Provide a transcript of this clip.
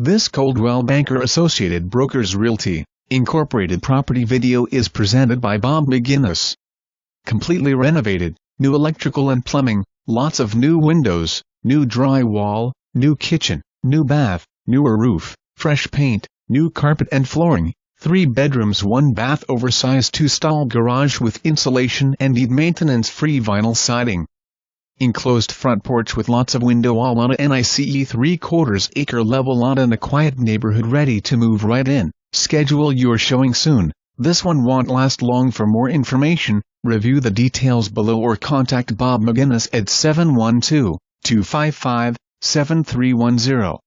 This Coldwell Banker Associated Brokers Realty, Incorporated property video is presented by Bob McGinnis. Completely renovated, new electrical and plumbing, lots of new windows, new drywall, new kitchen, new bath, newer roof, fresh paint, new carpet and flooring, 3 bedrooms 1 bath oversized 2-stall garage with insulation and maintenance-free vinyl siding. Enclosed front porch with lots of window all on a nice 3/4 acre level lot in a quiet neighborhood ready to move right in. Schedule your showing soon. This one won't last long. For more information, review the details below or contact Bob McGinnis at 712-255-7310.